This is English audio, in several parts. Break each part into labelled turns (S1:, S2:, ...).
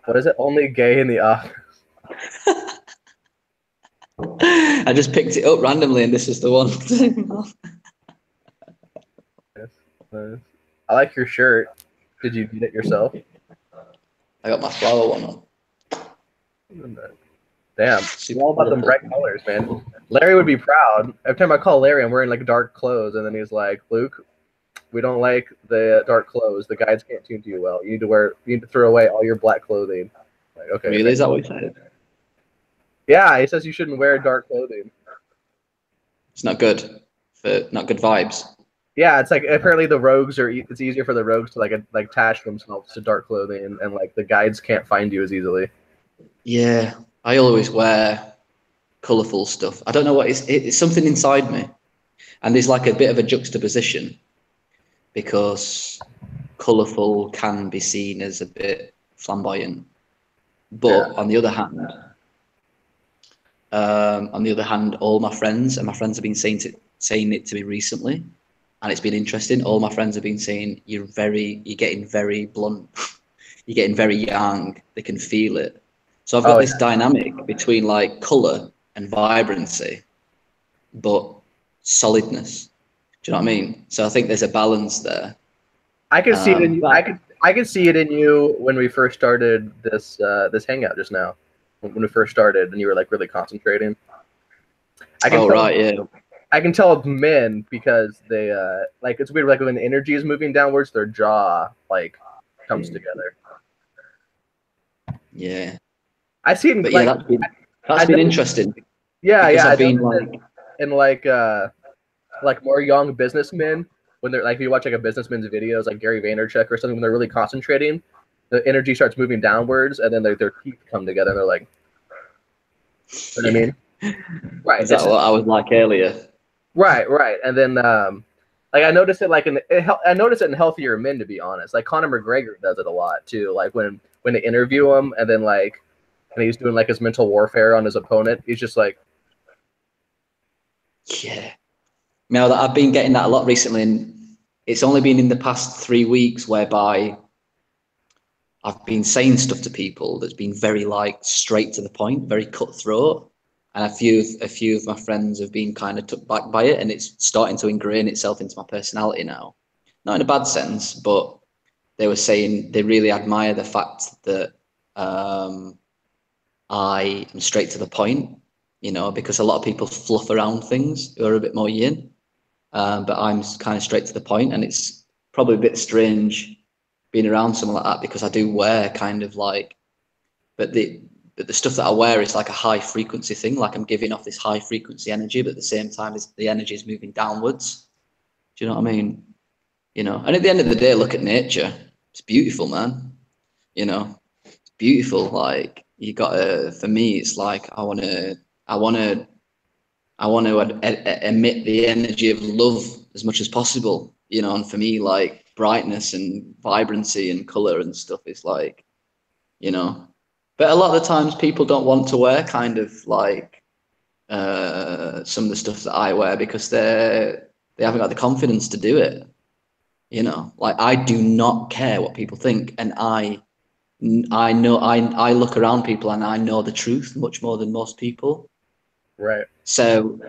S1: What is it? Only gay in the office.
S2: I just picked it up randomly, and this is the one.
S1: Nice. I like your shirt. Did you get it yourself?
S2: I got my flower one on.
S1: Damn,
S2: Super
S1: all about them bright colors, man. Larry would be proud. Every time I call Larry, I'm wearing like dark clothes, and then he's like, "Luke, we don't like the dark clothes. The guides can't tune to you well. You need to throw away all your black clothing." Like, okay.
S2: Really? Is that what he said?
S1: Yeah, he says you shouldn't wear dark clothing.
S2: It's not good. Not good vibes.
S1: Yeah, it's like apparently the rogues it's easier for the rogues to like attach themselves to dark clothing, and like the guides can't find you as easily.
S2: Yeah, I always wear colourful stuff. I don't know what it's something inside me, and there's like a bit of a juxtaposition because colourful can be seen as a bit flamboyant, but on the other hand, all my friends have been saying it to me recently, and it's been interesting. All my friends have been saying you're getting very blunt, you're getting very young. They can feel it. So I've got this dynamic between like color and vibrancy, but solidness. Do you know what I mean? So I think there's a balance there.
S1: I can see it in you. I can see it in you when we first started this hangout just now. When we first started, and you were like really concentrating. I can tell it's men because they like it's weird. Like when the energy is moving downwards, their jaw like comes together.
S2: Yeah,
S1: I see it in
S2: that's been interesting.
S1: Yeah, yeah. I've been like more young businessmen when they're like if you watch like a businessman's videos like Gary Vaynerchuk or something when they're really concentrating, the energy starts moving downwards and then their teeth come together and they're like, you know what I mean? Right.
S2: Is that what I was like earlier?
S1: Right. And then like I noticed it like I noticed it in healthier men, to be honest. Like Conor McGregor does it a lot too. Like when they interview him and then like and he's doing like his mental warfare on his opponent, he's just like,
S2: yeah. Now that I've been getting that a lot recently, and it's only been in the past 3 weeks whereby I've been saying stuff to people that's been very like straight to the point, very cutthroat. And a few of my friends have been kind of took back by it, and it's starting to ingrain itself into my personality now. Not in a bad sense, but they were saying they really admire the fact that I am straight to the point, because a lot of people fluff around things who are a bit more yin, but I'm kind of straight to the point, and it's probably a bit strange being around someone like that because I do wear kind of like, but the stuff that I wear is like a high frequency thing. Like I'm giving off this high frequency energy, but at the same time, the energy is moving downwards. Do you know what I mean? And at the end of the day, look at nature. It's beautiful, man. It's beautiful. Like you got to, for me, it's like, I want to emit the energy of love as much as possible, and for me, like brightness and vibrancy and color and stuff is like, but a lot of the times people don't want to wear kind of like some of the stuff that I wear because they haven't got the confidence to do it. Like I do not care what people think, and I know I look around people and I know the truth much more than most people.
S1: Right.
S2: So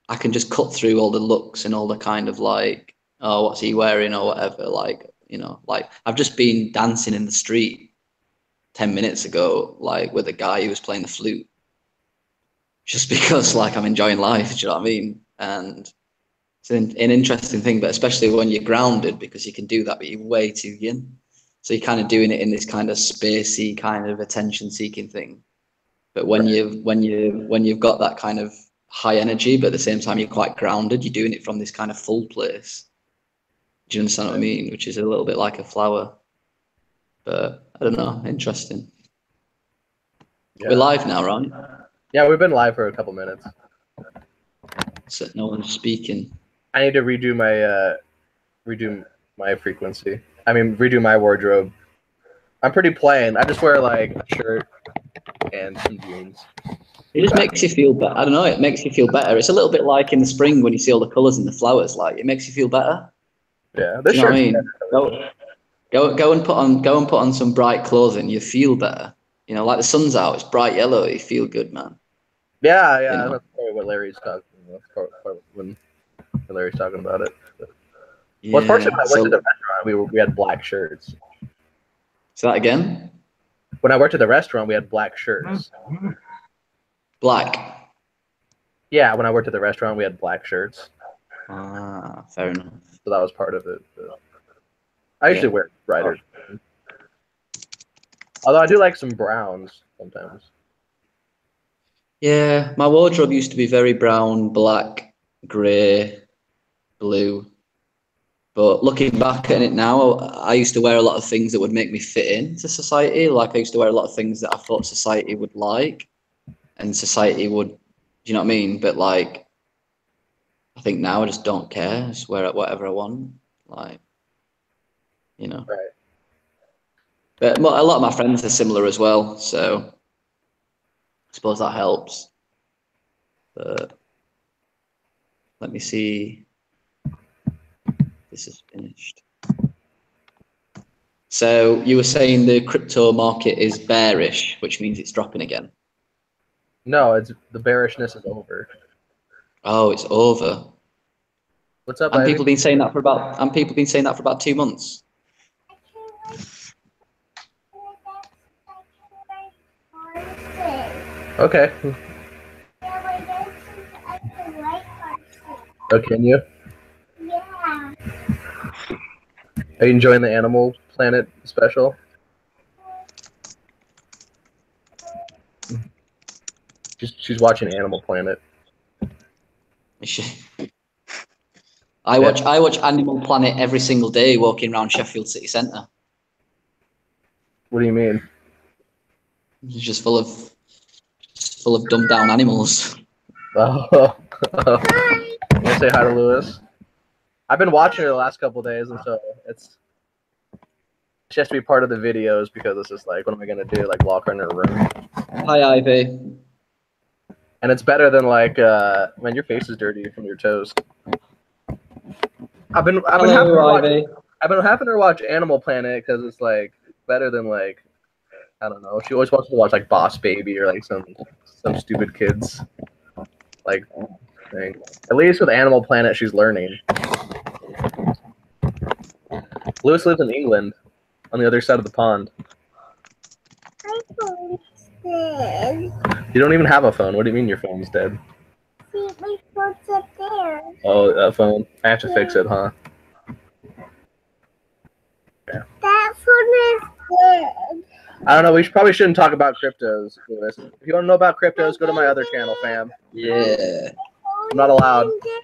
S2: I can just cut through all the looks and all the kind of like, oh, what's he wearing or whatever. Like, like I've just been dancing in the street 10 minutes ago, like with a guy who was playing the flute, just because like I'm enjoying life. Do you know what I mean? And it's an interesting thing, but especially when you're grounded, because you can do that, but you're way too yin. So you're kind of doing it in this kind of spacey kind of attention seeking thing. But when you've got that kind of high energy, but at the same time you're quite grounded, you're doing it from this kind of full place. Do you understand what I mean? Which is a little bit like a flower. But I don't know, interesting. Yeah. We're live now, right?
S1: Yeah, we've been live for a couple minutes.
S2: So no one's speaking.
S1: I need to redo my frequency. I mean, redo my wardrobe. I'm pretty plain. I just wear like a shirt and some jeans.
S2: It just makes you feel better. I don't know. It makes you feel better. It's a little bit like in the spring when you see all the colours in the flowers. Like it makes you feel better.
S1: Yeah,
S2: you know what I mean? Go and put on some bright clothing. You feel better. You know, like the sun's out, it's bright yellow, you feel good, man.
S1: Yeah,
S2: You know?
S1: that's probably what Larry's talking about. That's probably when Larry's talking about it. But,
S2: Yeah.
S1: well, unfortunately, when I went to the restaurant, we had black shirts.
S2: Say that again?
S1: When I worked at the restaurant, we had black shirts.
S2: Black?
S1: Yeah, when I worked at the restaurant, we had black shirts.
S2: Ah, fair enough.
S1: So that was part of it. But I usually wear brighter. Although I do like some browns sometimes.
S2: Yeah, my wardrobe used to be very brown, black, grey, blue. But looking back at it now, I used to wear a lot of things that would make me fit into society. Like I used to wear a lot of things that I thought society would like, and society would, do you know what I mean? But like, I think now I just don't care. I just wear whatever I want. Like, you know.
S1: Right.
S2: But a lot of my friends are similar as well, so I suppose that helps. But let me see. This is finished. So you were saying the crypto market is bearish, which means it's dropping again.
S1: No, it's the bearishness is over.
S2: Oh, it's over.
S1: What's up,
S2: And
S1: Ivy?
S2: people been saying that for about 2 months.
S1: Okay. Oh, can you?
S3: Yeah.
S1: Are you enjoying the Animal Planet special? She's watching Animal Planet.
S2: I watch Animal Planet every single day walking around Sheffield City Centre.
S1: What do you mean?
S2: It's just full of dumbed down animals.
S1: Oh. You want to say hi to Lewis? I've been watching her the last couple of days, and so she has to be part of the videos because it's just like, what am I gonna do? Like lock her in her room?
S2: Hi, Ivy.
S1: And it's better than like, man, your face is dirty from your toes. I've been having her watch Animal Planet because it's like better than like, I don't know. She always wants to watch like Boss Baby or like some stupid kids like thing. At least with Animal Planet, she's learning. Lewis lives in England, on the other side of the pond.
S3: My phone's dead.
S1: You don't even have a phone. What do you mean your phone's dead?
S3: See, my phone's up there.
S1: Oh, that phone. I have to fix it, huh? Yeah.
S3: That phone is dead.
S1: I don't know. We probably shouldn't talk about cryptos, Lewis. If you want to know about cryptos, go to my other channel, fam.
S2: Yeah.
S1: I'm not allowed.
S3: That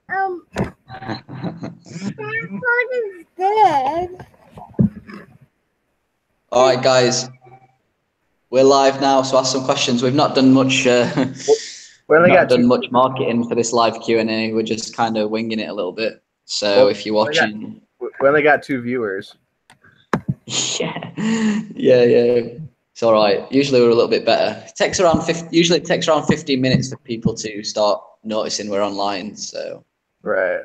S3: phone is dead.
S2: All right, guys. We're live now, so ask some questions. We've not done much. Much marketing for this live Q&A. We're just kind of winging it a little bit. So if you're watching,
S1: we only got 2 viewers.
S2: yeah. It's all right. Usually we're a little bit better. Usually it takes around 15 minutes for people to start noticing we're online. So
S1: right.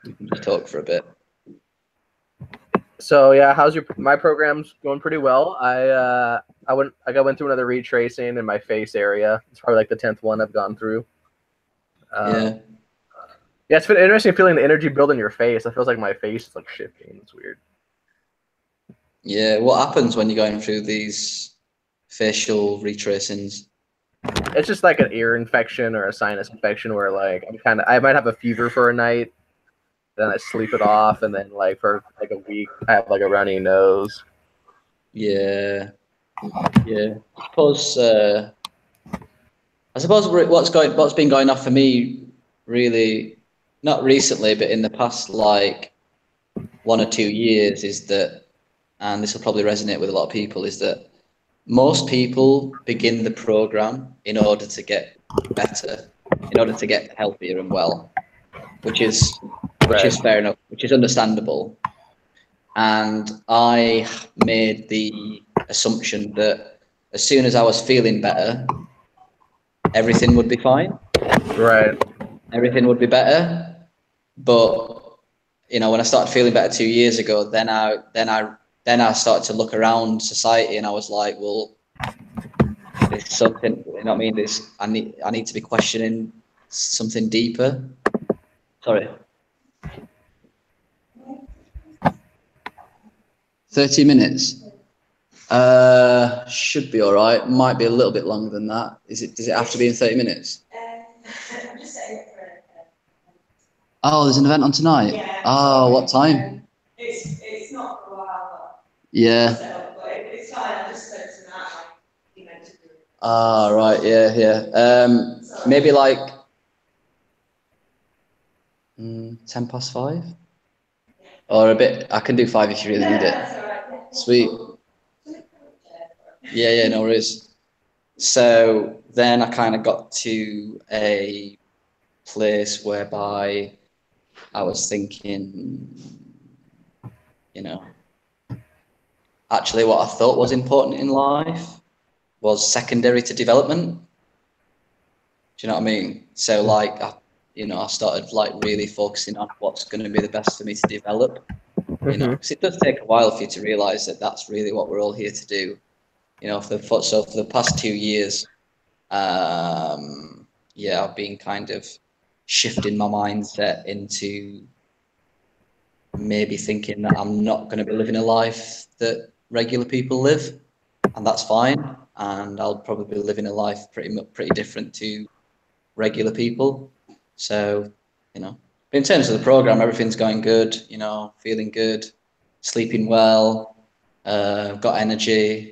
S2: We can just talk for a bit.
S1: So yeah, my program's going pretty well. I went through another retracing in my face area. It's probably like the 10th one I've gone through. Yeah, it's been interesting feeling the energy build in your face. It feels like my face is like shifting. It's weird.
S2: Yeah, what happens when you're going through these facial retracings?
S1: It's just like an ear infection or a sinus infection where like I might have a fever for a night, then I sleep it off, and then like for like a week I have like a runny nose.
S2: Yeah. I suppose what's been going on for me, really, not recently, but in the past like 1 or 2 years, is that, and this will probably resonate with a lot of people, is that most people begin the program in order to get better, in order to get healthier and well, which is fair enough, which is understandable. And I made the assumption that as soon as I was feeling better, everything would be fine.
S1: Right.
S2: Everything would be better. But, you know, when I started feeling better 2 years ago, then I then I started to look around society, and I was like, well, there's something, you know what I mean? I need to be questioning something deeper. Sorry. 30 minutes. Should be all right. Might be a little bit longer than that. Does it have to be in 30 minutes? I'm just saying it for Oh, there's an event on tonight? Yeah. Oh, what time? It's not for a while, but yeah. But it's fine. I just said to Matt, like, you meant to do it. Ah, right. Yeah. Maybe like 5:10. Or a bit. I can do 5 if you really need it. That's all right. Sweet. Yeah, no worries. So then I kind of got to a place whereby I was thinking, you know, actually what I thought was important in life was secondary to development. Do you know what I mean? So like, I started like really focusing on what's going to be the best for me to develop, because it does take a while for you to realize that that's really what we're all here to do. For the past 2 years, I've been kind of shifting my mindset into maybe thinking that I'm not going to be living a life that regular people live, and that's fine. And I'll probably be living a life pretty different to regular people. So, in terms of the program, everything's going good. Feeling good, sleeping well, got energy.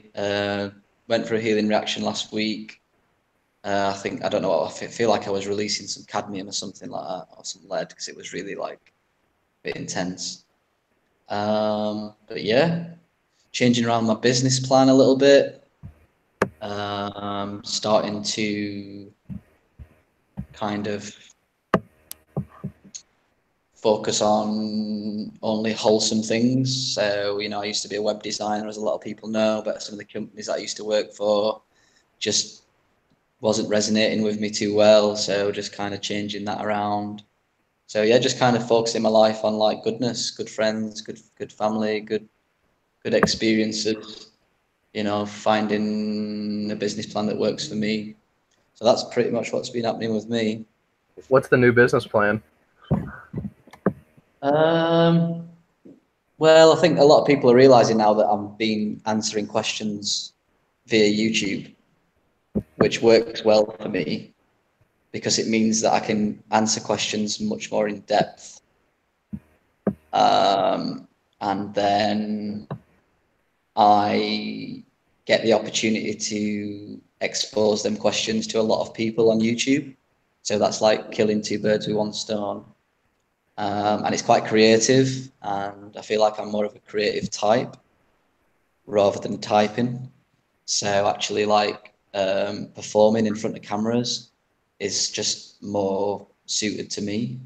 S2: Went for a healing reaction last week. I feel like I was releasing some cadmium or something like that, or some lead, because it was really like a bit intense. But yeah, changing around my business plan a little bit. Starting to kind of focus on only wholesome things. So, I used to be a web designer, as a lot of people know, but some of the companies that I used to work for just wasn't resonating with me too well. So just kind of changing that around. So yeah, just kind of focusing my life on like goodness, good friends, good family, good experiences, finding a business plan that works for me. So that's pretty much what's been happening with me.
S1: What's the new business plan?
S2: Well, I think a lot of people are realizing now that I'm been answering questions via YouTube, which works well for me because it means that I can answer questions much more in depth. And then I get the opportunity to expose them questions to a lot of people on YouTube. So that's like killing 2 birds with 1 stone. And it's quite creative, and I feel like I'm more of a creative type rather than typing. So actually like performing in front of cameras is just more suited to me,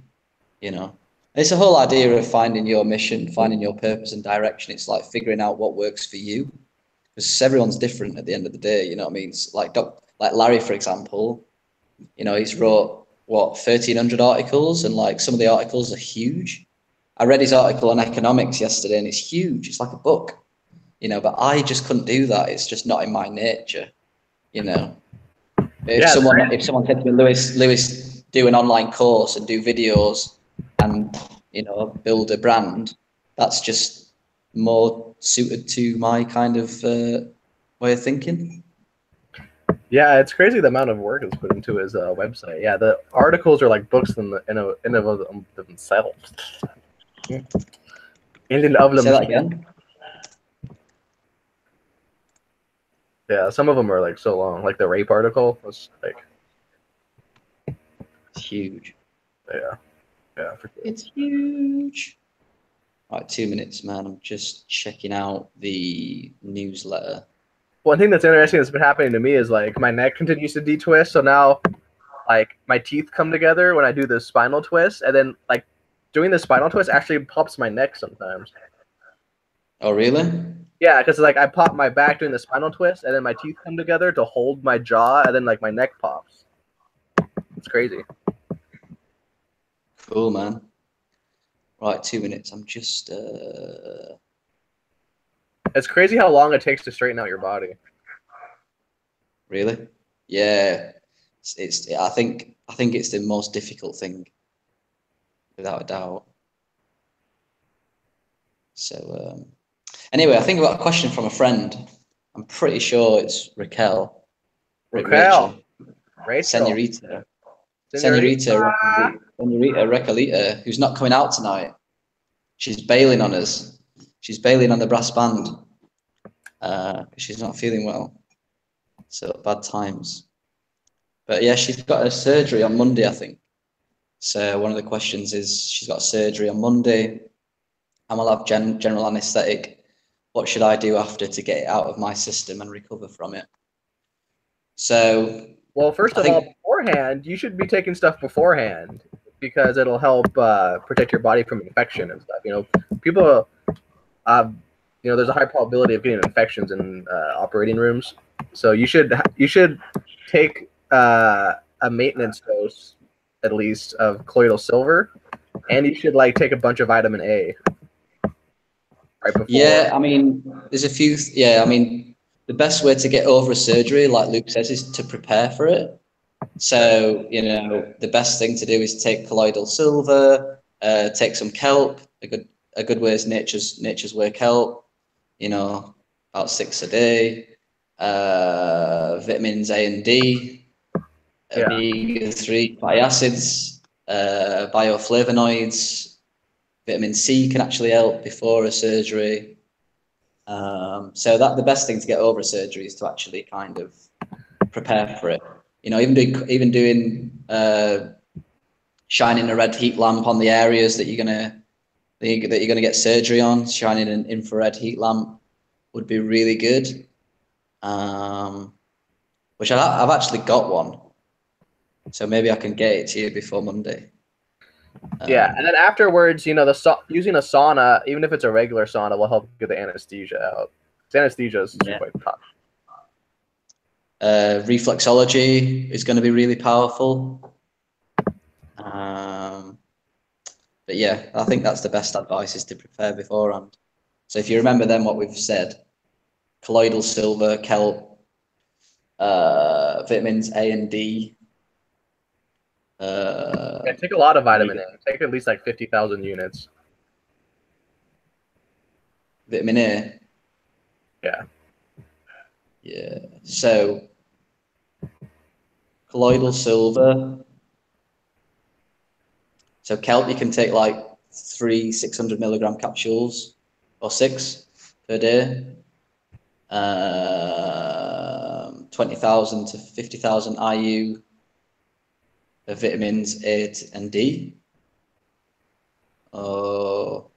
S2: It's the whole idea of finding your mission, finding your purpose and direction. It's like figuring out what works for you, because everyone's different at the end of the day, you know what I mean? It's like Larry, for example, he's wrote 1,300 articles, and like some of the articles are huge. I read his article on economics yesterday, and it's huge. It's like a book, but I just couldn't do that. It's just not in my nature, If someone said to me, Lewis, do an online course and do videos and build a brand, that's just more suited to my kind of way of thinking.
S1: Yeah, it's crazy the amount of work is put into his website. Yeah, the articles are like books in of themselves.
S2: Say that again.
S1: Yeah, some of them are like so long. Like the rape article was like,
S2: it's huge.
S1: Yeah, for sure.
S2: It's huge. All right, 2 minutes, man. I'm just checking out the newsletter.
S1: One thing that's interesting that's been happening to me is like my neck continues to de-twist. So now like my teeth come together when I do the spinal twist, and then like doing the spinal twist actually pops my neck sometimes.
S2: Oh, really?
S1: Yeah, because like I pop my back doing the spinal twist, and then my teeth come together to hold my jaw, and then like my neck pops. It's crazy.
S2: Cool, man. Right, 2 minutes. I'm just
S1: It's crazy how long it takes to straighten out your body.
S2: Really? Yeah. I think it's the most difficult thing, without a doubt. So anyway, I think I've got a question from a friend. I'm pretty sure it's Raquel.
S1: Rachel.
S2: Senorita Raquelita, who's not coming out tonight. She's bailing on us. She's bailing on the brass band. She's not feeling well. So bad times. But yeah, she's got a surgery on Monday, I think. So one of the questions is, she's got surgery on Monday. I'm gonna have general anaesthetic. What should I do after to get it out of my system and recover from it? So,
S1: well, first of all, beforehand, you should be taking stuff beforehand, because it'll help protect your body from infection and stuff. You know, people, there's a high probability of getting infections in operating rooms. So you should take a maintenance dose, at least, of colloidal silver, and you should take a bunch of vitamin A. Right before.
S2: Yeah, I mean, there's a few. I mean, the best way to get over a surgery, like Luke says, is to prepare for it. So, the best thing to do is take colloidal silver, take some kelp. A good way is nature's way kelp. About 6 a day. Vitamins A and D, omega-3 fatty acids, bioflavonoids. Vitamin C can actually help before a surgery. So the best thing to get over a surgery is to actually kind of prepare for it. Even doing shining a red heat lamp on the areas that you're gonna get surgery on. Shining an infrared heat lamp would be really good. Which I've actually got one, so maybe I can get it to you before Monday.
S1: Yeah, and then afterwards, using a sauna, even if it's a regular sauna, will help get the anesthesia out. Anesthesia is quite tough.
S2: Reflexology is going to be really powerful. But yeah, I think that's the best advice, is to prepare beforehand. So if you remember then what we've said: colloidal silver, kelp, vitamins A and D.
S1: Take a lot of vitamin A. Take at least 50,000 units.
S2: Vitamin A.
S1: Yeah.
S2: Yeah. So colloidal silver. So kelp, you can take 3 600 milligram capsules, or 6 per day. 20,000 to 50,000 IU of vitamins A and D. Oh,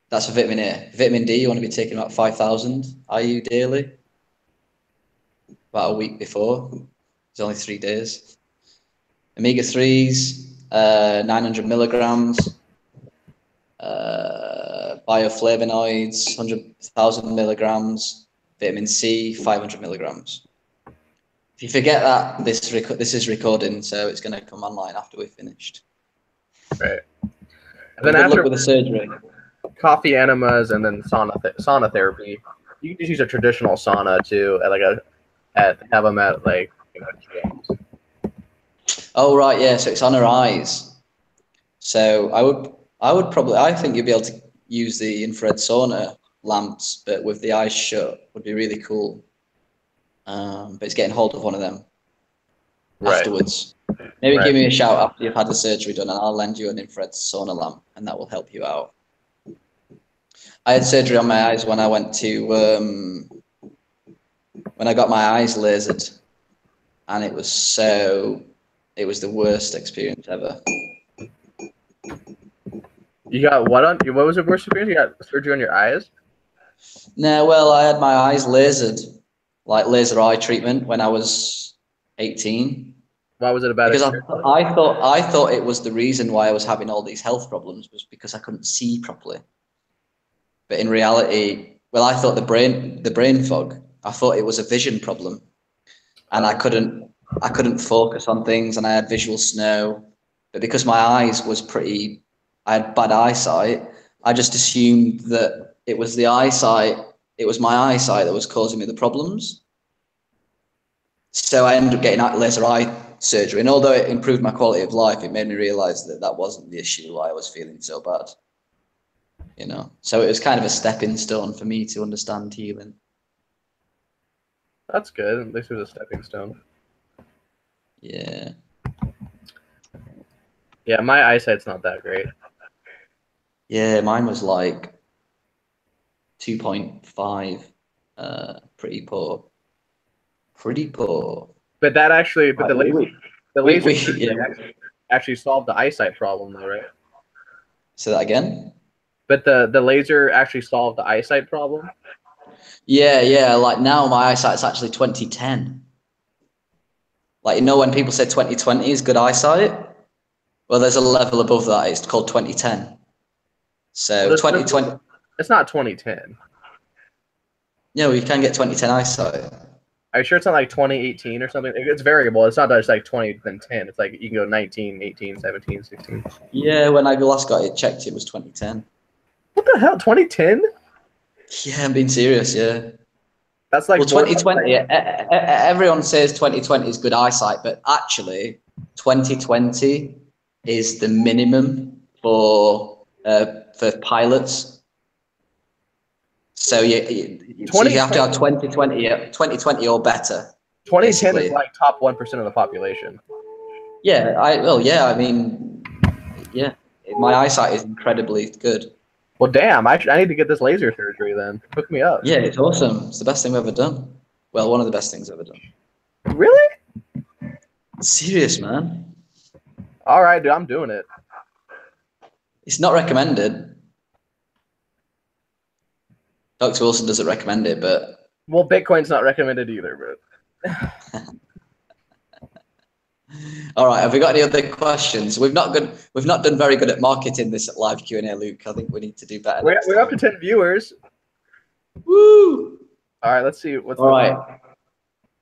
S2: that's for vitamin A. Vitamin D, you want to be taking about 5,000 IU daily. About a week before. It's only 3 days. Omega-3s, 900 milligrams. Bioflavonoids, 100,000 milligrams. Vitamin C, 500 milligrams. If you forget that, this is recording, so it's going to come online after we've finished.
S1: Right. And then
S2: good
S1: after
S2: luck with the surgery.
S1: Coffee enemas and then sauna therapy. You can just use a traditional sauna too, have them at gyms.
S2: Oh right, yeah. So it's on her eyes. So I think you'd be able to use the infrared sauna lamps, but with the eyes shut would be really cool. But it's getting hold of one of them afterwards. Maybe give me a shout after you've had the surgery done, and I'll lend you an infrared sauna lamp, and that will help you out. I had surgery on my eyes when I went to when I got my eyes lasered, and it was the worst experience ever.
S1: You got what was the worst experience? You got surgery on your eyes?
S2: No, well, I had my eyes lasered, laser eye treatment, when I was 18.
S1: Why was it a bad
S2: experience? Because I thought it was the reason why I was having all these health problems was because I couldn't see properly. But in reality, well, I thought the brain fog. I thought it was a vision problem, and I couldn't focus on things, and I had visual snow. But because my eyes I had bad eyesight, I just assumed that it was the eyesight it was my eyesight that was causing me the problems. So I ended up getting laser eye surgery, and although it improved my quality of life, it made me realize that that wasn't the issue why I was feeling so bad. You know, so it was kind of a stepping stone for me to understand healing.
S1: That's good. At least it was a stepping stone.
S2: Yeah.
S1: Yeah, my eyesight's not that great.
S2: Yeah, mine was like 2.5. Pretty poor. Pretty poor.
S1: But that actually, but the laser actually solved the eyesight problem, though, right?
S2: Say that again.
S1: But the laser actually solved the eyesight problem.
S2: Yeah. Like now, my eyesight's actually 20/10. Like, you know, when people say 20/20 is good eyesight, well, there's a level above that. It's called 20/10. So 20/20.
S1: It's not 20/10.
S2: Yeah, well, you can get 20/10 eyesight.
S1: Are you sure it's not like 20/18 or something? It's variable. It's not just like 20 then 10. It's like you can go 19, 18, 17, 16.
S2: Yeah, when I last got it checked, it was 20/10.
S1: What the hell? 20/10?
S2: Yeah, I'm being serious. Yeah.
S1: That's like,
S2: well, 20/20. Everyone says 20/20 is good eyesight, but actually, 20/20 is the minimum for pilots. So you have to have 20/20 or better.
S1: 20/10 is like top 1% of the population.
S2: Yeah, I mean, yeah, my eyesight is incredibly good.
S1: Well, damn, I need to get this laser surgery then. Hook me up.
S2: Yeah, it's awesome. It's the best thing I've ever done. Well, one of the best things I've ever done.
S1: Really?
S2: Serious, man.
S1: All right, dude, I'm doing it.
S2: It's not recommended. Dr. Wilson doesn't recommend it, but...
S1: Well, Bitcoin's not recommended either, but...
S2: All right, have we got any other questions? We've not done very good at marketing this live Q&A, Luke. I think we need to do better.
S1: We're up to 10 viewers.
S2: Woo!
S1: All right, let's see.
S2: All right.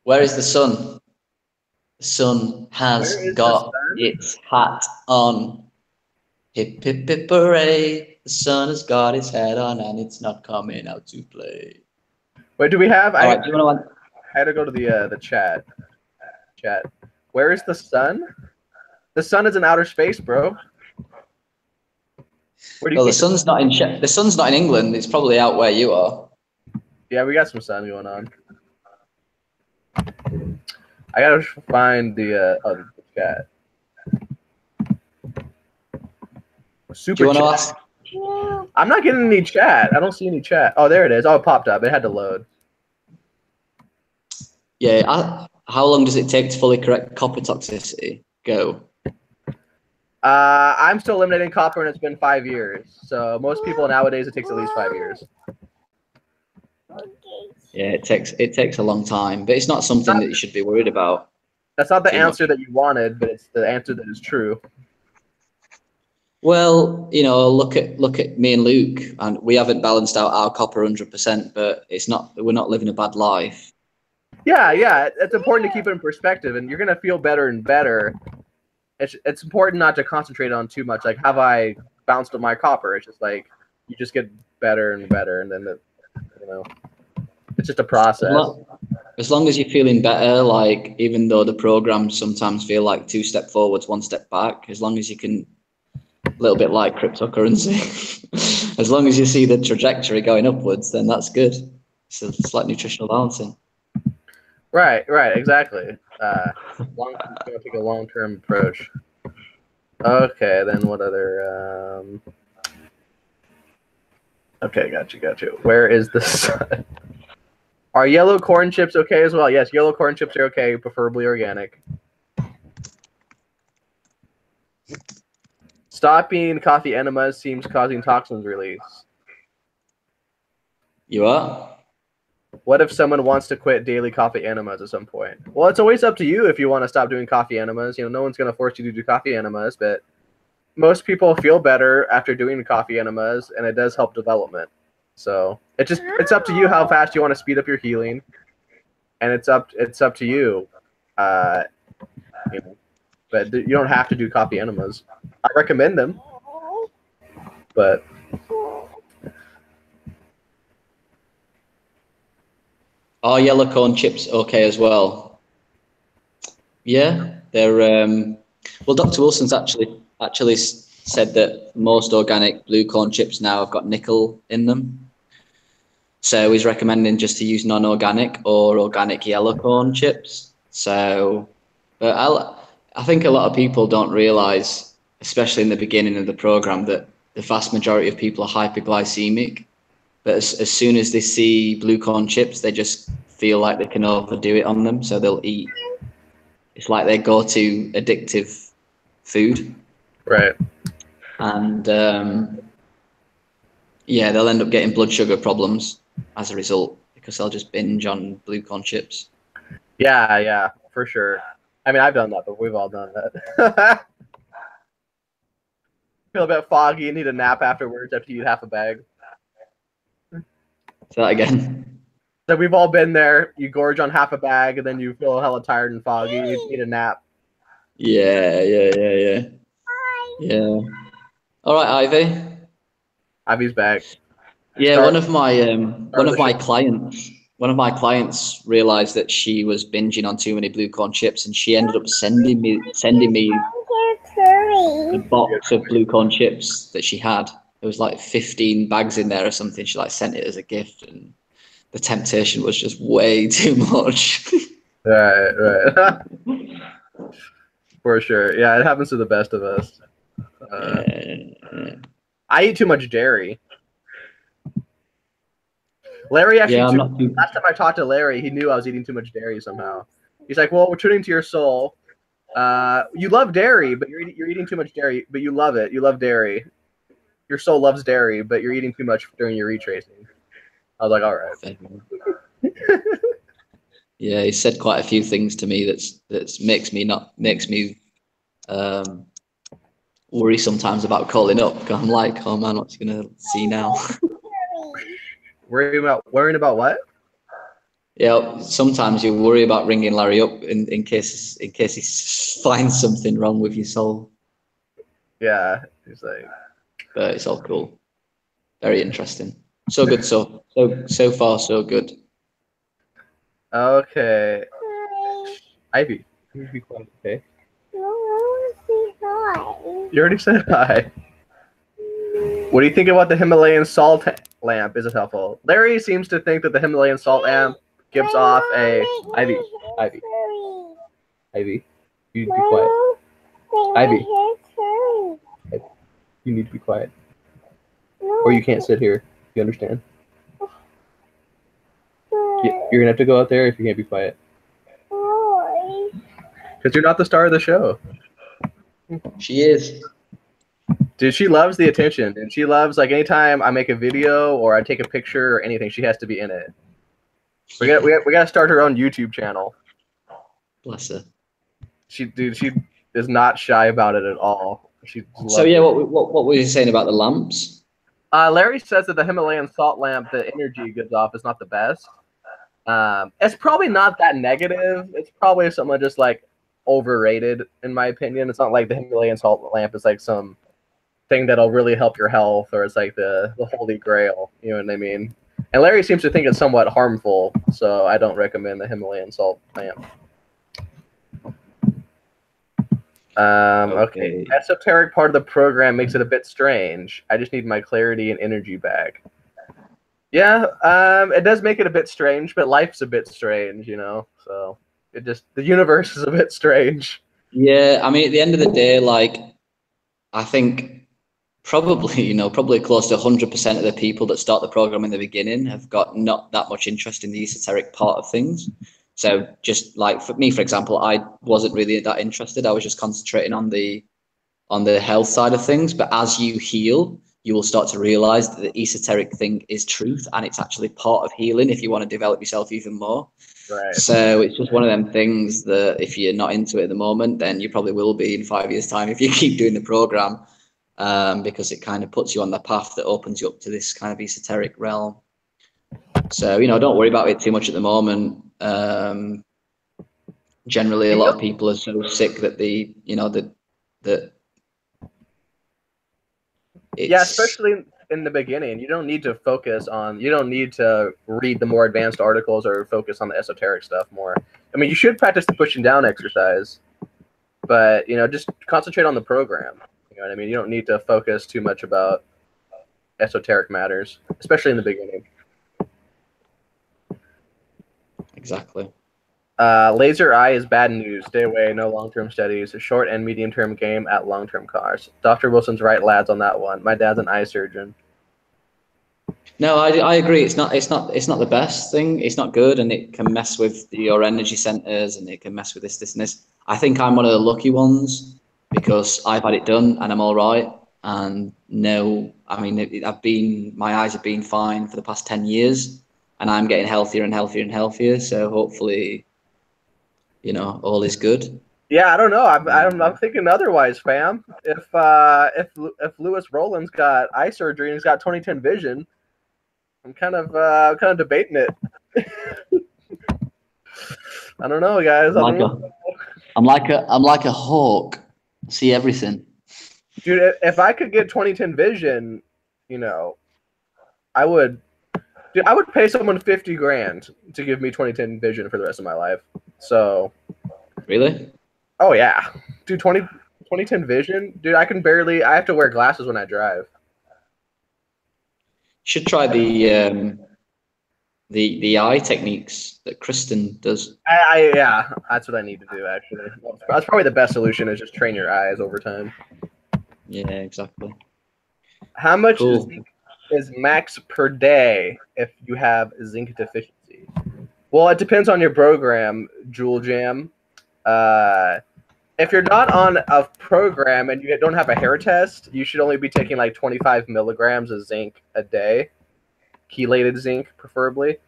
S2: Where is the sun? The sun has got its hat on. Hip, hip, hip, hooray. The sun has got its hat on and it's not coming out to play.
S1: Wait, do we have...
S2: All right, do you want to...
S1: I had to go to the chat. Where is the sun? The sun is in outer space, bro.
S2: Well, the sun's not in England. It's probably out where you are.
S1: Yeah, we got some sun going on. I gotta find the chat. Super.
S2: Do you want to ask?
S1: I'm not getting any chat. I don't see any chat. Oh, there it is. Oh, it popped up. It had to load.
S2: Yeah. How long does it take to fully correct copper toxicity? Go.
S1: I'm still eliminating copper, and it's been 5 years. So most people nowadays, it takes at least 5 years.
S2: Yeah, it takes a long time, but it's not something that you should be worried about.
S1: That's not the answer that you wanted, but it's the answer that is true.
S2: Well, you know, look at me and Luke, and we haven't balanced out our copper 100%, but we're not living a bad life.
S1: Yeah, it's important to keep it in perspective, and you're gonna feel better and better. It's important not to concentrate on too much. Like, have I bounced up my copper? It's just like you just get better and better, and then it's just a process.
S2: As long as you're feeling better, like even though the programs sometimes feel like 2 steps forwards, 1 step back, as long as you can, a little bit like cryptocurrency, as long as you see the trajectory going upwards, then that's good. So it's like nutritional balancing.
S1: Right, exactly. Gonna take a long-term approach. Okay, then what other? Okay, got you. Where is the sun? Are yellow corn chips okay as well? Yes, yellow corn chips are okay, preferably organic. Stopping coffee enemas seems causing toxins release.
S2: You are?
S1: What if someone wants to quit daily coffee enemas at some point? Well, it's always up to you if you want to stop doing coffee enemas. You know, no one's going to force you to do coffee enemas, but most people feel better after doing coffee enemas, and it does help development. So it's up to you how fast you want to speed up your healing, and it's up to you. But you don't have to do coffee enemas. I recommend them, but
S2: Are yellow corn chips okay as well? Yeah, they're well, Dr. Wilson's actually said that most organic blue corn chips now have got nickel in them. So he's recommending just to use non-organic or organic yellow corn chips. So, but I think a lot of people don't realize, especially in the beginning of the program, that the vast majority of people are hyperglycemic. But as soon as they see blue corn chips, they just feel like they can overdo it on them. So they'll eat. It's like their go-to addictive food.
S1: Right.
S2: And yeah, they'll end up getting blood sugar problems as a result because they'll just binge on blue corn chips.
S1: Yeah, for sure. I mean, I've done that, but we've all done that. Feel a bit foggy and need a nap afterwards after you eat half a bag.
S2: Say that again.
S1: So we've all been there. You gorge on half a bag, and then you feel hella tired and foggy. You need a nap.
S2: Yeah. All right, Ivy.
S1: Ivy's back.
S2: Yeah, one of my clients realized that she was binging on too many blue corn chips, and she ended up sending me a box of blue corn chips that she had. There was like 15 bags in there or something. She like sent it as a gift, and the temptation was just way too much.
S1: Right. For sure. Yeah, it happens to the best of us. I eat too much dairy. Larry actually, last time I talked to Larry, he knew I was eating too much dairy somehow. He's like, well, we're tuning to your soul. You love dairy, but you're eating too much dairy, but you love it. You love dairy. Your soul loves dairy, but you're eating too much during your retracing. I was like, all right.
S2: Yeah, he said quite a few things to me that makes me worry sometimes about calling up. I'm like, oh man, what's he gonna see now?
S1: Worrying about what?
S2: Yeah, sometimes you worry about ringing Larry up in case he finds something wrong with your soul.
S1: Yeah, he's like.
S2: But it's all cool. Very interesting. So good. So far, so good.
S1: Okay. Ivy, you be quiet, okay?
S3: No, I want to say hi.
S1: You already said hi. What do you think about the Himalayan salt lamp? Is it helpful? Larry seems to think that the Himalayan salt lamp gives off a Ivy, you need to be quiet. Ivy, you need to be quiet, or you can't sit here. You understand? You're gonna have to go out there if you can't be quiet. Because you're not the star of the show.
S2: She is.
S1: Dude, she loves the attention, and she loves, like, anytime I make a video or I take a picture or anything, she has to be in it. We got to start her own YouTube channel.
S2: Bless her.
S1: She is not shy about it at all.
S2: So yeah, what were you saying about the lamps?
S1: Larry says that the Himalayan salt lamp, the energy it gives off, is not the best. It's probably not that negative. It's probably something just like overrated, in my opinion. It's not like the Himalayan salt lamp is like some thing that'll really help your health, or it's like the holy grail. You know what I mean? And Larry seems to think it's somewhat harmful, so I don't recommend the Himalayan salt lamp. Okay. Esoteric part of the program makes it a bit strange. I just need my clarity and energy back. Yeah, it does make it a bit strange, but life's a bit strange, you know? So the universe is a bit strange.
S2: Yeah, I mean, at the end of the day, like, I think probably close to 100% of the people that start the program in the beginning have got not that much interest in the esoteric part of things. So just like for me, for example, I wasn't really that interested. I was just concentrating on the health side of things. But as you heal, you will start to realize that the esoteric thing is truth, and it's actually part of healing if you want to develop yourself even more.
S1: Right.
S2: So it's just one of them things that if you're not into it at the moment, then you probably will be in 5 years' time if you keep doing the program, because it kind of puts you on the path that opens you up to this kind of esoteric realm. So, don't worry about it too much at the moment. Generally, a lot of people are so sick that
S1: yeah, especially in the beginning. You don't need to focus on. You don't need to read the more advanced articles or focus on the esoteric stuff more. I mean, you should practice the pushing down exercise, but just concentrate on the program. You know what I mean? You don't need to focus too much about esoteric matters, especially in the beginning.
S2: Exactly.
S1: Laser eye is bad news. Stay away. No long-term studies. Short and medium-term game at long-term cost. Dr. Wilson's right, lads, on that one. My dad's an eye surgeon.
S2: No, I agree. It's not the best thing. It's not good, and it can mess with your energy centers, and it can mess with this, and this. I think I'm one of the lucky ones because I've had it done, and I'm all right. And no, I mean, my eyes have been fine for the past 10 years, and I'm getting healthier and healthier and healthier. So hopefully, all is good.
S1: Yeah, I don't know. I'm thinking otherwise, fam. If Lewis Rowlands got eye surgery and he's got 20/10 vision, I'm kind of debating it. I don't know, guys.
S2: I'm like a hawk. See everything.
S1: Dude, if I could get 20/10 vision, I would. Dude, I would pay someone $50,000 to give me 20/10 vision for the rest of my life. So.
S2: Really?
S1: Oh yeah, dude. 20/10 vision, dude. I have to wear glasses when I drive.
S2: Should try the eye techniques that Kristen does.
S1: Yeah, that's what I need to do. Actually, that's probably the best solution. Is just train your eyes over time.
S2: Yeah, exactly.
S1: How much is max per day if you have zinc deficiency? Well, it depends on your program, Jewel Jam. If you're not on a program and you don't have a hair test, you should only be taking like 25 milligrams of zinc a day, chelated zinc preferably.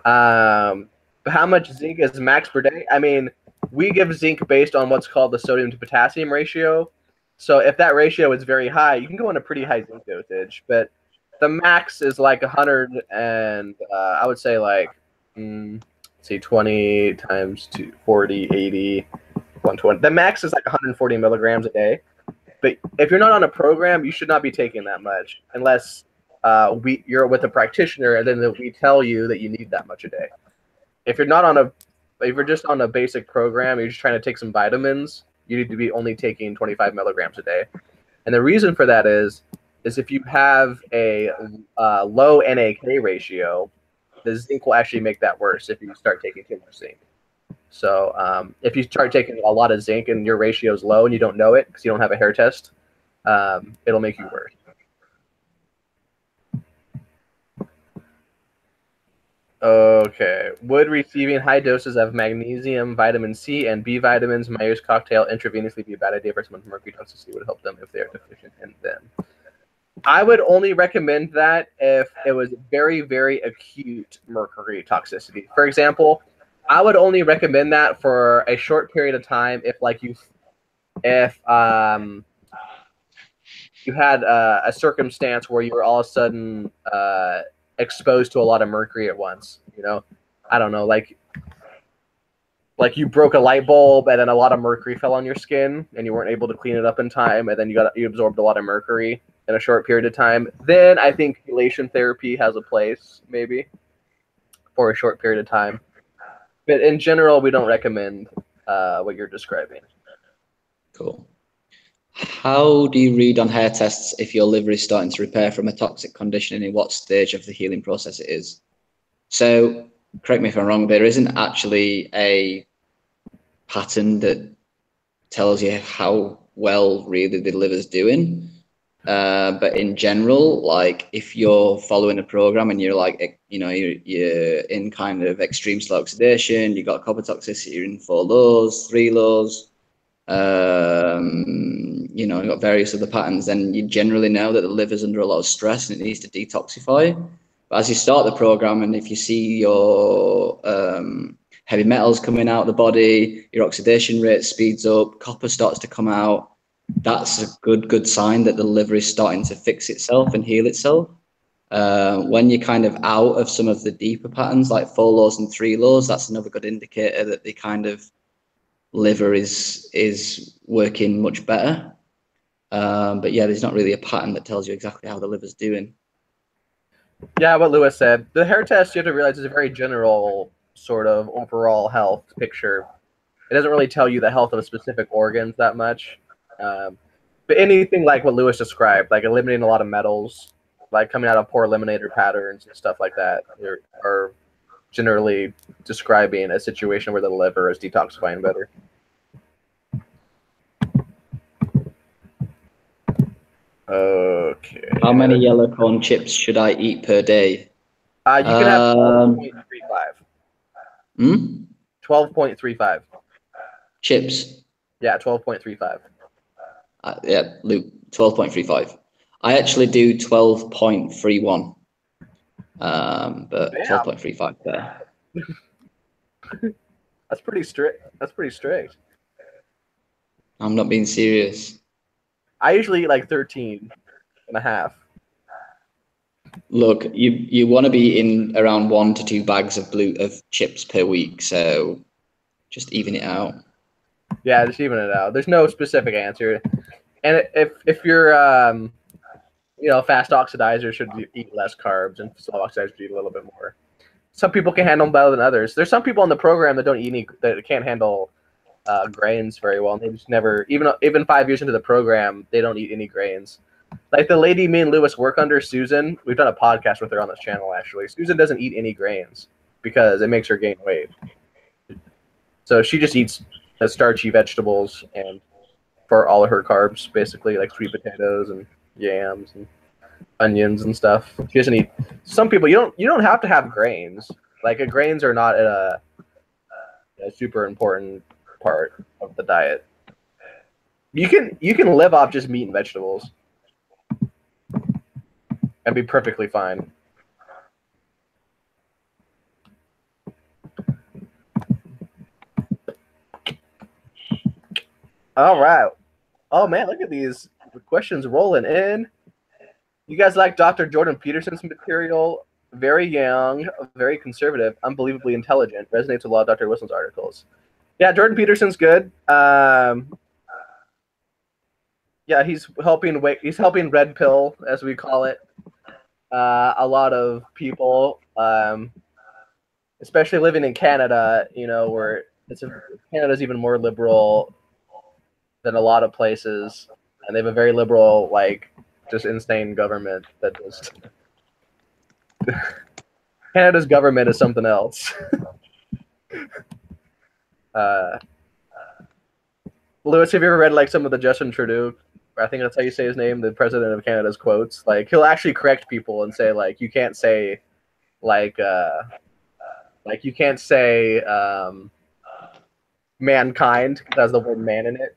S1: But how much zinc is max per day? I mean, we give zinc based on what's called the sodium to potassium ratio. So if that ratio is very high, you can go on a pretty high zinc dosage. But the max is like 100 and I would say like, 20 times 40, 80. 120. The max is like 140 milligrams a day. But if you're not on a program, you should not be taking that much unless you're with a practitioner and then we tell you that you need that much a day. If you're just on a basic program, you're just trying to take some vitamins, you need to be only taking 25 milligrams a day. And the reason for that is if you have a low NAK ratio, the zinc will actually make that worse if you start taking too much zinc. So if you start taking a lot of zinc and your ratio is low and you don't know it because you don't have a hair test, it'll make you worse. Okay. Would receiving high doses of magnesium, vitamin C, and B vitamins, Myers cocktail, intravenously be a bad idea for someone with mercury toxicity? Would help them if they are deficient in them. I would only recommend that if it was very, very acute mercury toxicity. For example, I would only recommend that for a short period of time if you had a circumstance where you were all of a sudden exposed to a lot of mercury at once. I don't know, like you broke a light bulb and then a lot of mercury fell on your skin and you weren't able to clean it up in time and then you absorbed a lot of mercury in a short period of time. Then I think chelation therapy has a place maybe for a short period of time. But in general, we don't recommend what you're describing.
S2: Cool. How do you read on hair tests if your liver is starting to repair from a toxic condition and in what stage of the healing process it is? So, correct me if I'm wrong, there isn't actually a pattern that tells you how well really the liver's doing. But in general, like if you're following a program and you're like, you're in kind of extreme slow oxidation, you got copper toxicity, you're in 4 lows, 3 lows, you've got various other patterns, then you generally know that the liver's under a lot of stress and it needs to detoxify. But as you start the program and if you see your heavy metals coming out of the body, your oxidation rate speeds up, copper starts to come out, that's a good sign that the liver is starting to fix itself and heal itself. When you're kind of out of some of the deeper patterns like 4 lows and 3 lows, that's another good indicator that the kind of liver is working much better. But yeah, there's not really a pattern that tells you exactly how the liver's doing.
S1: Yeah, what Lewis said. The hair test, you have to realize, is a very general sort of overall health picture. It doesn't really tell you the health of a specific organs that much. But anything like what Lewis described, like eliminating a lot of metals, like coming out of poor eliminator patterns and stuff like that, are generally describing a situation where the liver is detoxifying better. Okay.
S2: How many yellow corn chips should I eat per day?
S1: You can have 12.35. 12.35.
S2: Chips?
S1: Yeah, 12.35.
S2: Yeah, Luke, 12.35. I actually do 12.31. But 12.35 there.
S1: That's pretty strict. That's pretty strict.
S2: I'm not being serious.
S1: I usually eat like 13.5.
S2: Look, you want to be in around 1 to 2 bags of chips per week, so just even it out.
S1: Yeah, just even it out. There's no specific answer. And if you're fast oxidizer should eat less carbs, and slow oxidizer should eat a little bit more. Some people can handle them better than others. There's some people in the program that don't eat any, that can't handle grains very well. And they just never, even 5 years into the program, they don't eat any grains. Like the lady me and Lewis work under, Susan, we've done a podcast with her on this channel actually. Susan doesn't eat any grains because it makes her gain weight. So she just eats starchy vegetables and for all of her carbs, basically, like sweet potatoes and yams and onions and stuff. She doesn't eat. Some people, you don't have to have grains. Like grains are not a super important part of the diet. You can live off just meat and vegetables and be perfectly fine. All right. Oh man, look at these questions rolling in. You guys like Dr. Jordan Peterson's material? Very young, very conservative, unbelievably intelligent. Resonates with a lot of Dr. Wilson's articles. Yeah, Jordan Peterson's good. Yeah, he's helping red pill, as we call it. A lot of people, especially living in Canada, where Canada's even more liberal than a lot of places, and they have a very liberal, just insane government that just Canada's government is something else. Lewis, have you ever read some of the Justin Trudeau, I think that's how you say his name, the president of Canada's quotes? He'll actually correct people and say you can't say you can't say mankind because it has the word man in it.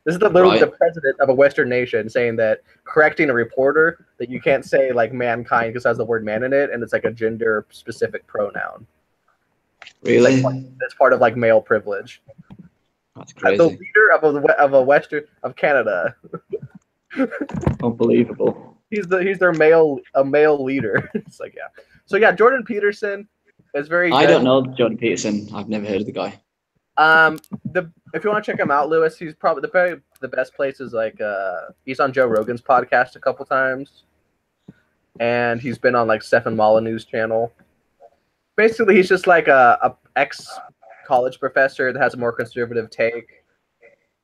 S1: This is literally the president of a Western nation saying that, correcting a reporter that you can't say mankind because it has the word man in it, and it's a gender specific pronoun.
S2: Really?
S1: It's part of male privilege.
S2: That's crazy.
S1: The leader of Canada.
S2: Unbelievable.
S1: He's their male leader. It's yeah. So yeah, Jordan Peterson is very.
S2: I don't know Jordan Peterson. I've never heard of the guy.
S1: If you want to check him out, Lewis, he's probably the best place is he's on Joe Rogan's podcast a couple times, and he's been on Stephen Molyneux's channel. Basically, he's just a ex-college professor that has a more conservative take,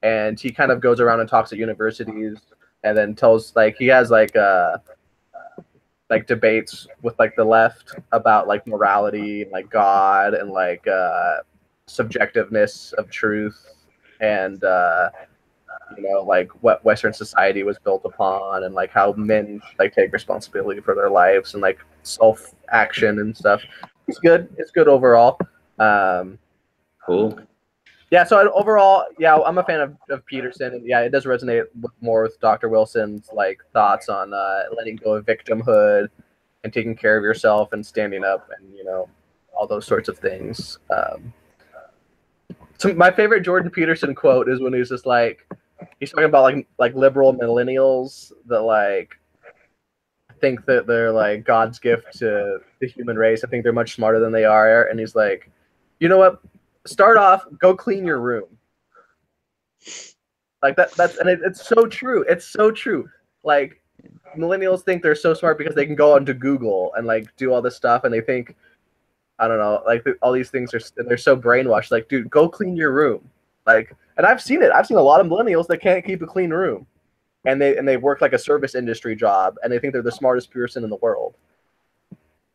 S1: and he kind of goes around and talks at universities, and then tells he has debates with the left about morality and God and subjectiveness of truth and what Western society was built upon and how men take responsibility for their lives and self-action and stuff. It's good overall.
S2: Cool.
S1: Yeah, so overall, yeah, I'm a fan of Peterson, and yeah, it does resonate more with Dr. Wilson's thoughts on letting go of victimhood and taking care of yourself and standing up and all those sorts of things. So my favorite Jordan Peterson quote is when he's just he's talking about liberal millennials that think that they're God's gift to the human race. I think they're much smarter than they are, and he's you know what? Start off, go clean your room. That's and it's so true. It's so true. millennials think they're so smart because they can go onto Google and like do all this stuff, and they think, I don't know, like all these things they're so brainwashed. Like, dude, go clean your room. Like, and I've seen it. I've seen a lot of millennials that can't keep a clean room, and they work like a service industry job, and they think they're the smartest person in the world.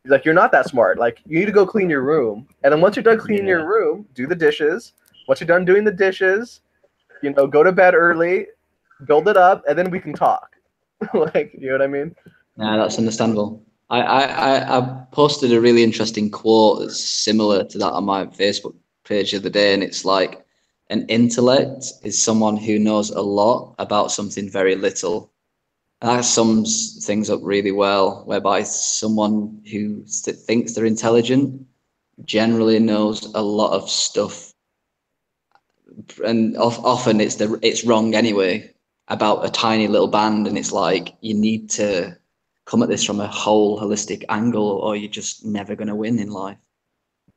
S1: He's like, you're not that smart. Like, you need to go clean your room, and then once you're done cleaning your room, do the dishes. Once you're done doing the dishes, go to bed early, build it up, and then we can talk. Like, you know what I mean?
S2: Yeah, that's understandable. I posted a really interesting quote that's similar to that on my Facebook page the other day, and it's like, an intellect is someone who knows a lot about something very little. And that sums things up really well, whereby someone who thinks they're intelligent generally knows a lot of stuff, and often it's wrong anyway, about a tiny little band, and it's like, you need to come at this from a whole holistic angle, or you're just never going to win in life.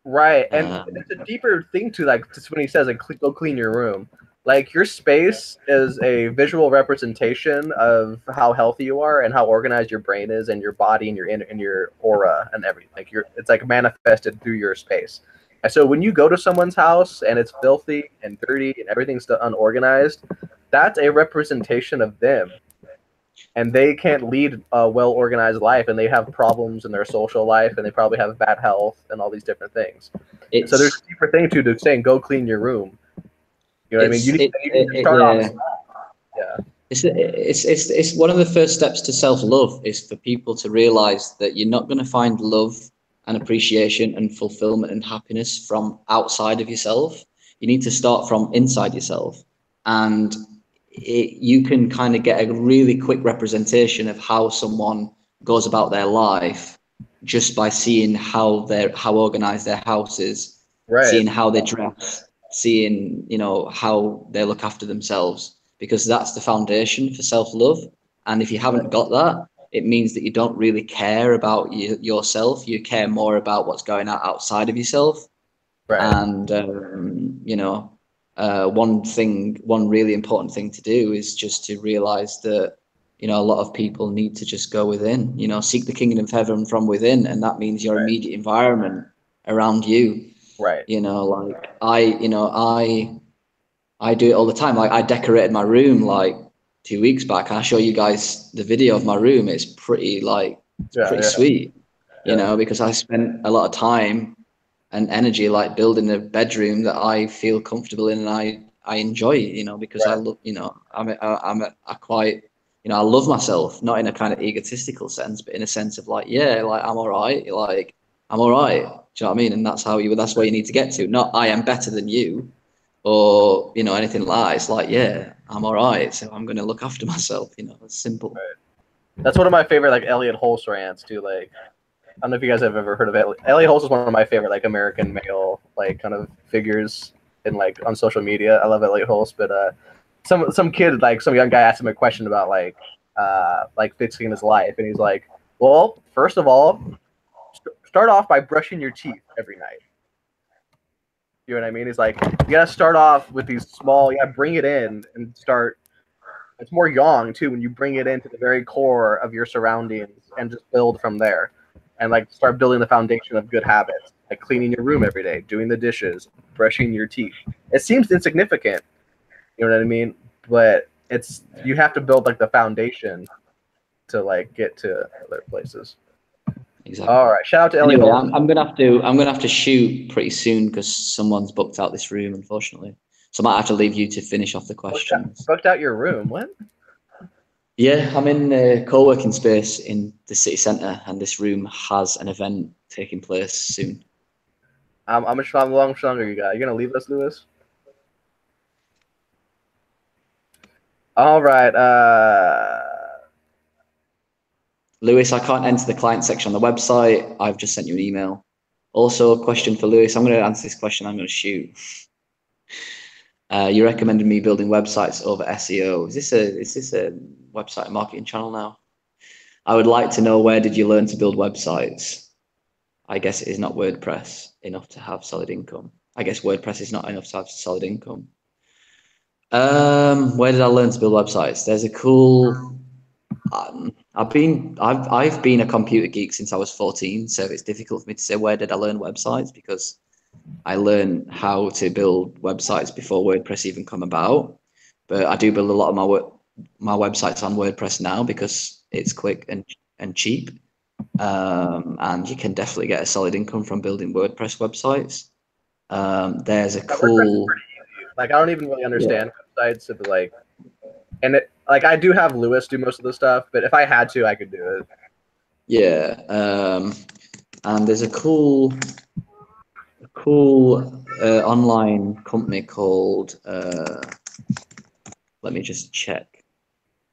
S1: Right, and it's a deeper thing to like just when he says like go clean your room. Like, your space is a visual representation of how healthy you are and how organized your brain is, and your body and your aura and everything. Like, it's like manifested through your space. And so when you go to someone's house and it's filthy and dirty and everything's unorganized, that's a representation of them. And they can't lead a well-organized life, and they have problems in their social life, and they probably have bad health and all these different things. So there's a deeper thing to saying go clean your room. You know what I mean? You need to start off. Yeah.
S2: It's one of the first steps to self-love is for people to realize that you're not going to find love and appreciation and fulfillment and happiness from outside of yourself. You need to start from inside yourself, and you can kind of get a really quick representation of how someone goes about their life just by seeing how organized their house is, right, seeing how they dress, seeing how they look after themselves, because that's the foundation for self-love. And if you haven't got that, it means that you don't really care about yourself. You care more about what's going on outside of yourself. Right. And one really important thing to do is just to realize that a lot of people need to just go within, seek the kingdom of heaven from within, and that means your immediate environment around you. Right. Like I do it all the time. Like, I decorated my room like 2 weeks back, and I show you guys the video of my room. It's pretty sweet, because I spent a lot of time and energy like building a bedroom that I feel comfortable in and I enjoy, because I love, I love myself, not in a kind of egotistical sense, but in a sense of like, I'm all right. Like, I'm all right. Do you know what I mean? And that's where you need to get to. Not I am better than you, or anything like that. It's like, I'm all right, so I'm going to look after myself. It's simple.
S1: Right. That's one of my favorite like Elliot Hulse rants too. Like, I don't know if you guys have ever heard of it. Elliot Hulse is one of my favorite like American male like kind of figures in like on social media. I love Elliot Hulse, but some kid, like some young guy, asked him a question about like fixing his life, and he's like, well, first of all, start off by brushing your teeth every night. You know what I mean? He's like, you gotta start off with these small, you gotta bring it in and start. It's more yang too when you bring it into the very core of your surroundings and just build from there, and like start building the foundation of good habits, like cleaning your room every day, doing the dishes, brushing your teeth. It seems insignificant, you know what I mean? But you have to build like the foundation to like get to other places. Exactly. All right. Shout out to Elliot.
S2: Anyway, I'm gonna have to shoot pretty soon because someone's booked out this room, unfortunately. So I might have to leave you to finish off the questions.
S1: Booked out your room? What?
S2: Yeah, I'm in a co-working space in the city centre, and this room has an event taking place soon.
S1: How much longer you got? You gonna leave us, Lewis? All right.
S2: Lewis, I can't enter the client section on the website. I've just sent you an email. Also, a question for Lewis. I'm going to answer this question. I'm going to shoot. You recommended me building websites over SEO. Is this a website marketing channel now? I would like to know, where did you learn to build websites? I guess it is not WordPress enough to have solid income. I guess WordPress is not enough to have solid income. Where did I learn to build websites? There's a cool, I've been a computer geek since I was 14, so it's difficult for me to say where did I learn websites, because I learned how to build websites before WordPress even come about. But I do build a lot of my websites on WordPress now because it's quick and cheap, and you can definitely get a solid income from building WordPress websites. There's a cool.
S1: Like, I don't even really understand websites, but like, and it, like, I do have Lewis do most of the stuff, but if I had to, I could do it.
S2: Yeah, and there's a cool online company called. Let me just check.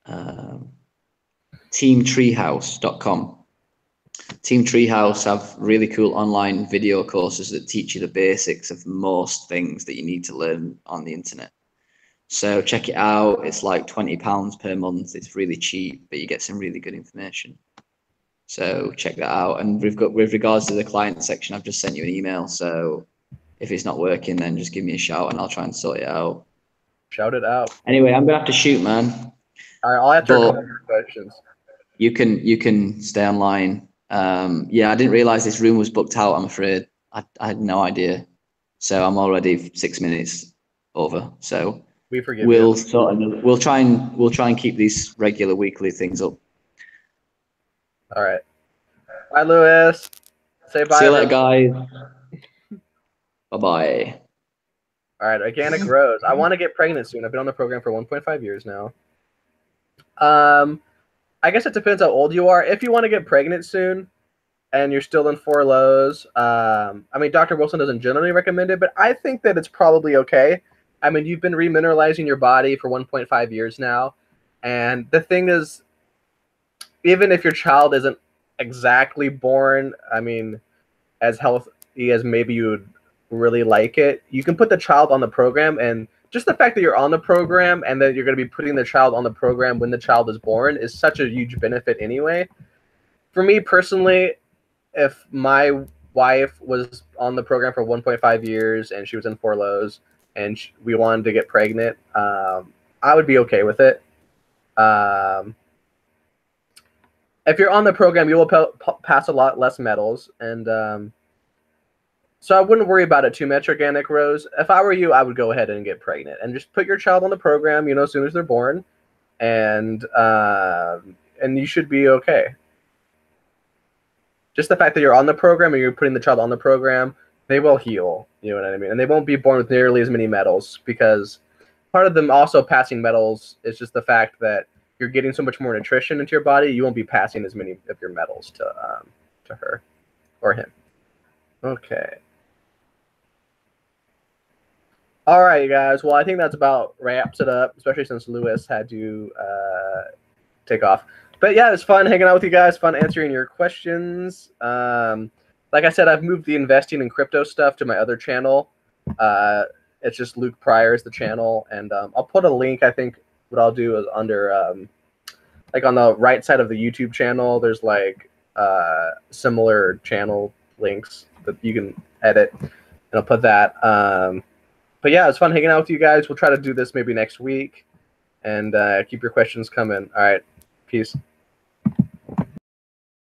S2: TeamTreehouse.com. Team Treehouse have really cool online video courses that teach you the basics of most things that you need to learn on the internet. So check it out. It's like £20 per month. It's really cheap, but you get some really good information. So check that out. And with regards to the client section, I've just sent you an email. So if it's not working, then just give me a shout and I'll try and sort it out.
S1: Shout it out.
S2: Anyway, I'm gonna have to shoot, man.
S1: All right, I'll answer a couple more questions.
S2: You can stay online. Yeah, I didn't realize this room was booked out. I'm afraid I had no idea. So I'm already 6 minutes over. So
S1: we forgive
S2: we'll
S1: you.
S2: We'll try and keep these regular weekly things up.
S1: All right. Bye, Lewis. Say bye.
S2: See you later, guys. Bye-bye.
S1: All right, Organic Rose. I want to get pregnant soon. I've been on the program for 1.5 years now. I guess it depends how old you are. If you want to get pregnant soon and you're still in 4 lows, I mean, Dr. Wilson doesn't generally recommend it, but I think that it's probably okay. I mean, you've been remineralizing your body for 1.5 years now. And the thing is, even if your child isn't exactly born, I mean, as healthy as maybe you would really like it, you can put the child on the program, and just the fact that you're on the program and that you're going to be putting the child on the program when the child is born is such a huge benefit anyway. For me personally, if my wife was on the program for 1.5 years and she was in 4 lows and we wanted to get pregnant, I would be okay with it. If you're on the program, you will pass a lot less metals, and so I wouldn't worry about it too much, Organic Rose. If I were you, I would go ahead and get pregnant and just put your child on the program, you know, as soon as they're born, and you should be okay. Just the fact that you're on the program and you're putting the child on the program, they will heal, you know what I mean? And they won't be born with nearly as many metals, because part of them also passing metals is just the fact that you're getting so much more nutrition into your body, you won't be passing as many of your metals to her or him. Okay. All right, you guys. Well, I think that's about wraps it up, especially since Lewis had to take off. But yeah, it was fun hanging out with you guys, fun answering your questions. Like I said, I've moved the investing in crypto stuff to my other channel. It's just Luke Pryor is the channel, and I'll put a link. I think what I'll do is under, like on the right side of the YouTube channel, there's like similar channel links that you can edit, and I'll put that. But yeah, it's fun hanging out with you guys. We'll try to do this maybe next week, and keep your questions coming. All right, peace.